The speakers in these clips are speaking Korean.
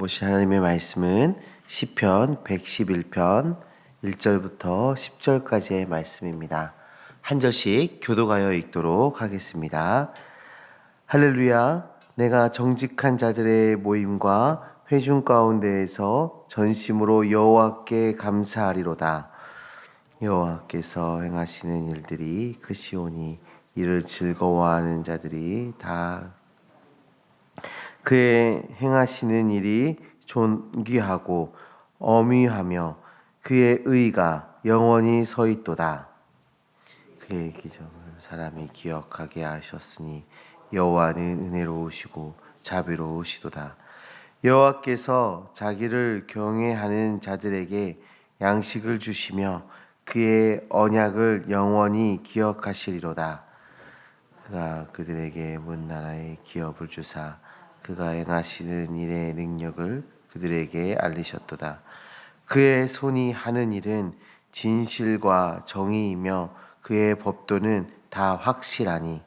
보실 하나님의 말씀은 시편 111편 1절부터 10절까지의 말씀입니다. 한 절씩 교도하여 읽도록 하겠습니다. 할렐루야. 내가 정직한 자들의 모임과 회중 가운데에서 전심으로 여호와께 감사하리로다. 여호와께서 행하시는 일들이 크시오니 이를 즐거워하는 자들이 다 그의 행하시는 일이 존귀하고 어미하며 그의 의가 영원히 서 있도다. 그의 기적을 사람이 기억하게 하셨으니 여호와는 은혜로우시고 자비로우시도다. 여호와께서 자기를 경외하는 자들에게 양식을 주시며 그의 언약을 영원히 기억하시리로다. 그가 그들에게 문나라의 기업을 주사 그가 행하시는 일의 능력을 그들에게 알리셨도다. 그의 손이 하는 일은 진실과 정의이며 그의 법도는 다 확실하니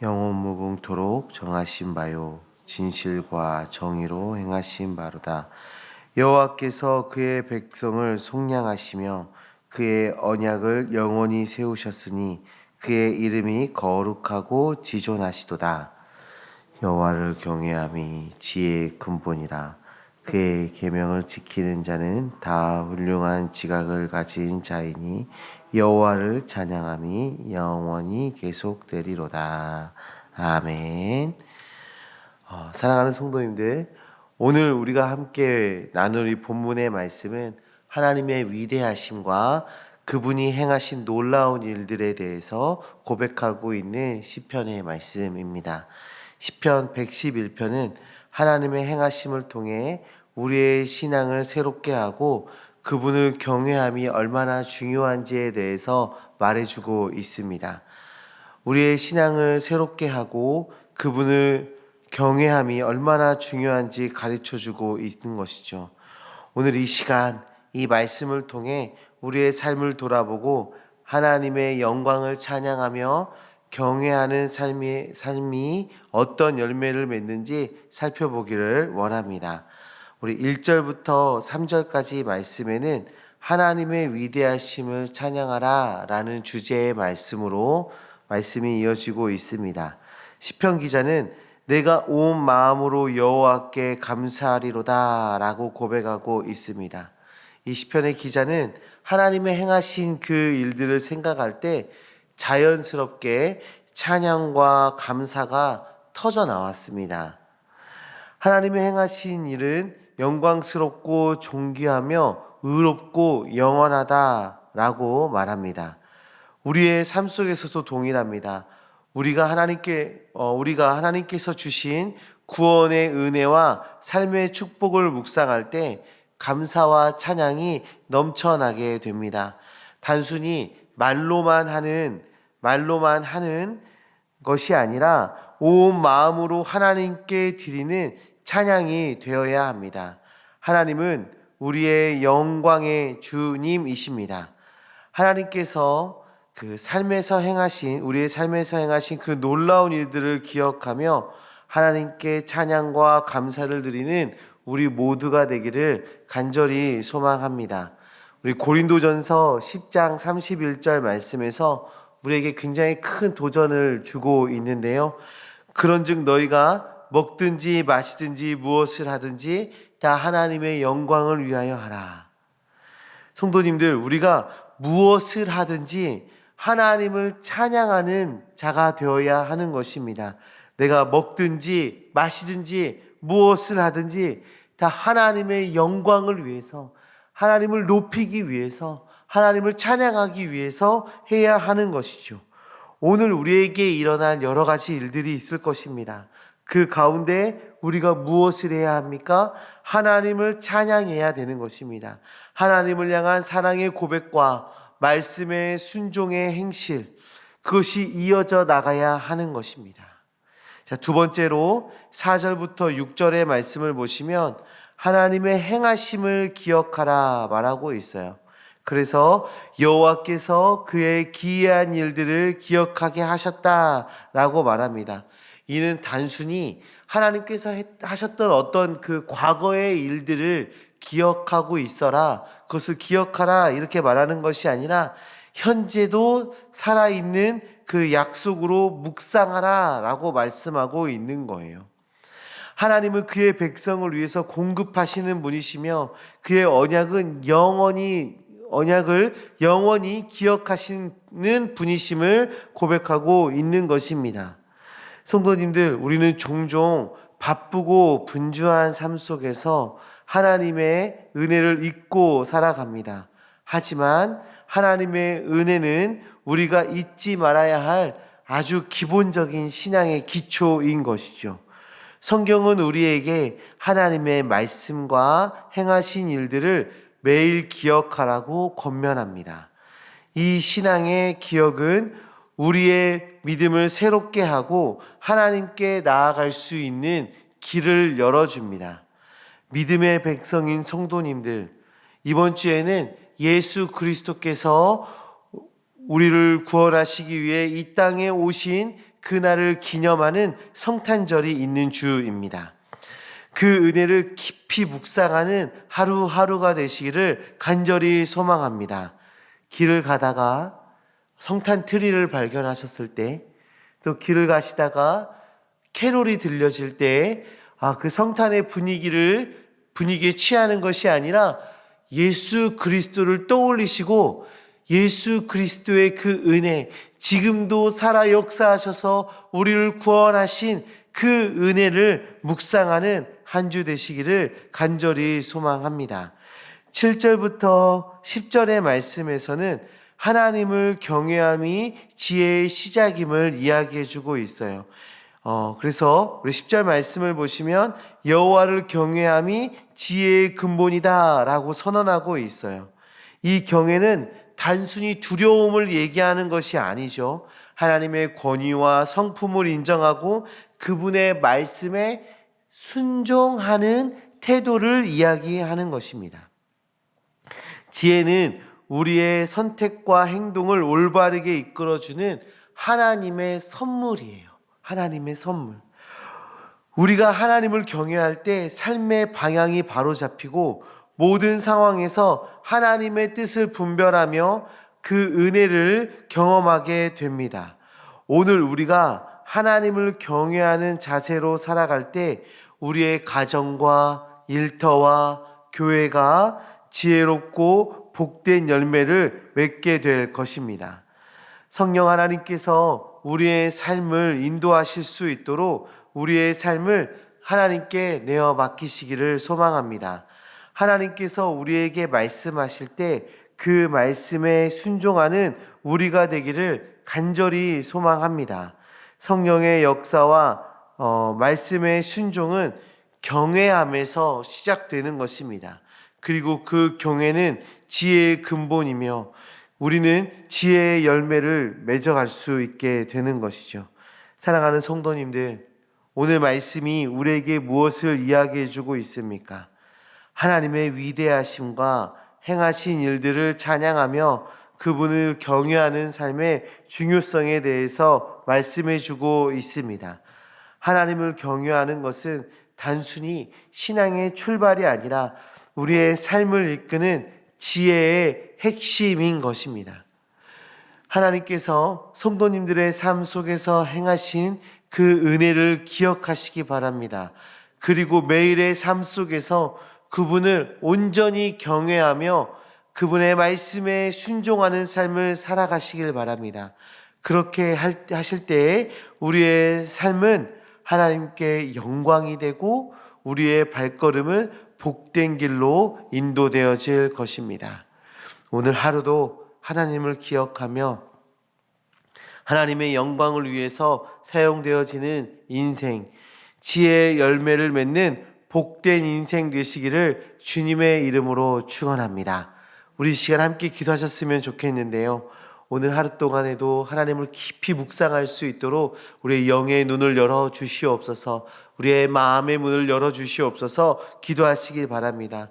영원무궁토록 정하신 바요 진실과 정의로 행하신 바로다. 여호와께서 그의 백성을 속량하시며 그의 언약을 영원히 세우셨으니 그의 이름이 거룩하고 지존하시도다. 여호와를 경외함이 지혜의 근본이라. 그의 계명을 지키는 자는 다 훌륭한 지각을 가진 자이니 여호와를 찬양함이 영원히 계속되리로다. 아멘. 사랑하는 성도님들, 오늘 우리가 함께 나눌 이 본문의 말씀은 하나님의 위대하심과 그분이 행하신 놀라운 일들에 대해서 고백하고 있는 시편의 말씀입니다. 시편 111편은 하나님의 행하심을 통해 우리의 신앙을 새롭게 하고 그분을 경외함이 얼마나 중요한지에 대해서 말해주고 있습니다. 우리의 신앙을 새롭게 하고 그분을 경외함이 얼마나 중요한지 가르쳐주고 있는 것이죠. 오늘 이 시간, 이 말씀을 통해 우리의 삶을 돌아보고 하나님의 영광을 찬양하며 경외하는 삶이 어떤 열매를 맺는지 살펴보기를 원합니다. 우리 1절부터 3절까지 말씀에는 하나님의 위대하심을 찬양하라 라는 주제의 말씀으로 말씀이 이어지고 있습니다. 시편 기자는 내가 온 마음으로 여호와께 감사하리로다 라고 고백하고 있습니다. 이 시편의 기자는 하나님의 행하신 그 일들을 생각할 때 자연스럽게 찬양과 감사가 터져 나왔습니다. 하나님의 행하신 일은 영광스럽고 존귀하며 의롭고 영원하다라고 말합니다. 우리의 삶 속에서도 동일합니다. 우리가 하나님께서 주신 구원의 은혜와 삶의 축복을 묵상할 때 감사와 찬양이 넘쳐나게 됩니다. 단순히 말로만 하는 것이 아니라 온 마음으로 하나님께 드리는 찬양이 되어야 합니다. 하나님은 우리의 영광의 주님이십니다. 하나님께서 우리의 삶에서 행하신 그 놀라운 일들을 기억하며 하나님께 찬양과 감사를 드리는 우리 모두가 되기를 간절히 소망합니다. 우리 고린도전서 10장 31절 말씀에서 우리에게 굉장히 큰 도전을 주고 있는데요. 그런즉 너희가 먹든지 마시든지 무엇을 하든지 다 하나님의 영광을 위하여 하라. 성도님들, 우리가 무엇을 하든지 하나님을 찬양하는 자가 되어야 하는 것입니다. 내가 먹든지 마시든지 무엇을 하든지 다 하나님의 영광을 위해서, 하나님을 높이기 위해서, 하나님을 찬양하기 위해서 해야 하는 것이죠. 오늘 우리에게 일어날 여러 가지 일들이 있을 것입니다. 그 가운데 우리가 무엇을 해야 합니까? 하나님을 찬양해야 되는 것입니다. 하나님을 향한 사랑의 고백과 말씀의 순종의 행실, 그것이 이어져 나가야 하는 것입니다. 자, 두 번째로 4절부터 6절의 말씀을 보시면 하나님의 행하심을 기억하라 말하고 있어요. 그래서 여호와께서 그의 기이한 일들을 기억하게 하셨다라고 말합니다. 이는 단순히 하나님께서 하셨던 어떤 그 과거의 일들을 기억하고 있어라, 그것을 기억하라 이렇게 말하는 것이 아니라 현재도 살아있는 그 약속으로 묵상하라 라고 말씀하고 있는 거예요. 하나님은 그의 백성을 위해서 공급하시는 분이시며 그의 언약을 영원히 기억하시는 분이심을 고백하고 있는 것입니다. 성도님들, 우리는 종종 바쁘고 분주한 삶 속에서 하나님의 은혜를 잊고 살아갑니다. 하지만 하나님의 은혜는 우리가 잊지 말아야 할 아주 기본적인 신앙의 기초인 것이죠. 성경은 우리에게 하나님의 말씀과 행하신 일들을 매일 기억하라고 권면합니다. 이 신앙의 기억은 우리의 믿음을 새롭게 하고 하나님께 나아갈 수 있는 길을 열어줍니다. 믿음의 백성인 성도님들, 이번 주에는 예수 그리스도께서 우리를 구원하시기 위해 이 땅에 오신 그날을 기념하는 성탄절이 있는 주입니다. 그 은혜를 깊이 묵상하는 하루하루가 되시기를 간절히 소망합니다. 길을 가다가 성탄 트리를 발견하셨을 때, 또 길을 가시다가 캐롤이 들려질 때, 그 성탄의 분위기에 취하는 것이 아니라 예수 그리스도를 떠올리시고 예수 그리스도의 그 은혜, 지금도 살아 역사하셔서 우리를 구원하신 그 은혜를 묵상하는 한 주 되시기를 간절히 소망합니다. 7절부터 10절의 말씀에서는 하나님을 경외함이 지혜의 시작임을 이야기해 주고 있어요. 그래서 우리 10절 말씀을 보시면 여호와를 경외함이 지혜의 근본이다 라고 선언하고 있어요. 이 경외는 단순히 두려움을 얘기하는 것이 아니죠. 하나님의 권위와 성품을 인정하고 그분의 말씀에 순종하는 태도를 이야기하는 것입니다. 지혜는 우리의 선택과 행동을 올바르게 이끌어주는 하나님의 선물이에요. 하나님의 선물. 우리가 하나님을 경외할 때 삶의 방향이 바로 잡히고 모든 상황에서 하나님의 뜻을 분별하며 그 은혜를 경험하게 됩니다. 오늘 우리가 하나님을 경외하는 자세로 살아갈 때 우리의 가정과 일터와 교회가 지혜롭고 복된 열매를 맺게 될 것입니다. 성령 하나님께서 우리의 삶을 인도하실 수 있도록 우리의 삶을 하나님께 내어 맡기시기를 소망합니다. 하나님께서 우리에게 말씀하실 때 그 말씀에 순종하는 우리가 되기를 간절히 소망합니다. 성령의 역사와 말씀의 순종은 경외함에서 시작되는 것입니다. 그리고 그 경외는 지혜의 근본이며 우리는 지혜의 열매를 맺어갈 수 있게 되는 것이죠. 사랑하는 성도님들, 오늘 말씀이 우리에게 무엇을 이야기해 주고 있습니까? 하나님의 위대하심과 행하신 일들을 찬양하며 그분을 경외하는 삶의 중요성에 대해서 말씀해 주고 있습니다. 하나님을 경외하는 것은 단순히 신앙의 출발이 아니라 우리의 삶을 이끄는 지혜의 핵심인 것입니다. 하나님께서 성도님들의 삶 속에서 행하신 그 은혜를 기억하시기 바랍니다. 그리고 매일의 삶 속에서 그분을 온전히 경외하며 그분의 말씀에 순종하는 삶을 살아가시길 바랍니다. 그렇게 하실 때에 우리의 삶은 하나님께 영광이 되고 우리의 발걸음은 복된 길로 인도되어질 것입니다. 오늘 하루도 하나님을 기억하며 하나님의 영광을 위해서 사용되어지는 인생, 지혜의 열매를 맺는 복된 인생 되시기를 주님의 이름으로 축원합니다. 우리 시간 함께 기도하셨으면 좋겠는데요. 오늘 하루 동안에도 하나님을 깊이 묵상할 수 있도록 우리의 영의 눈을 열어 주시옵소서, 우리의 마음의 문을 열어 주시옵소서 기도하시길 바랍니다.